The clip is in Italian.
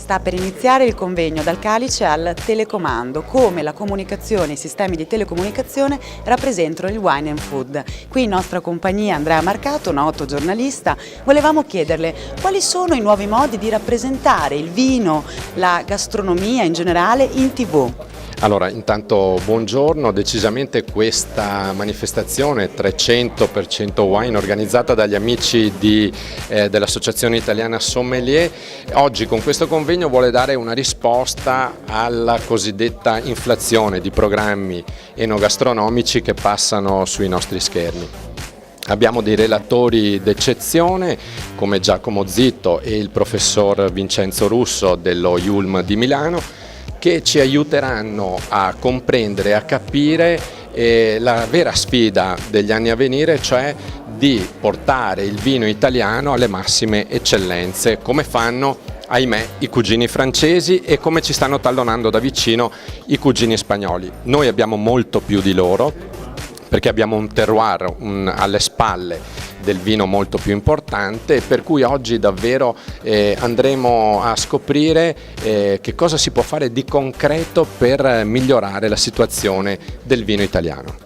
Sta per iniziare il convegno dal calice al telecomando, come la comunicazione e i sistemi di telecomunicazione rappresentano il wine and food. Qui in nostra compagnia Andrea Marcato, noto giornalista. Volevamo chiederle quali sono i nuovi modi di rappresentare il vino, la gastronomia in generale in TV. Allora, intanto buongiorno, decisamente questa manifestazione 300% Wine organizzata dagli amici dell'Associazione Italiana Sommelier, oggi con questo convegno vuole dare una risposta alla cosiddetta inflazione di programmi enogastronomici che passano sui nostri schermi. Abbiamo dei relatori d'eccezione come Giacomo Zitto e il professor Vincenzo Russo dello IULM di Milano, che ci aiuteranno a comprendere e a capire la vera sfida degli anni a venire, cioè di portare il vino italiano alle massime eccellenze, come fanno, ahimè, i cugini francesi e come ci stanno tallonando da vicino i cugini spagnoli. Noi abbiamo molto più di loro, perché abbiamo un terroir alle spalle del vino molto più importante, per cui oggi davvero andremo a scoprire che cosa si può fare di concreto per migliorare la situazione del vino italiano.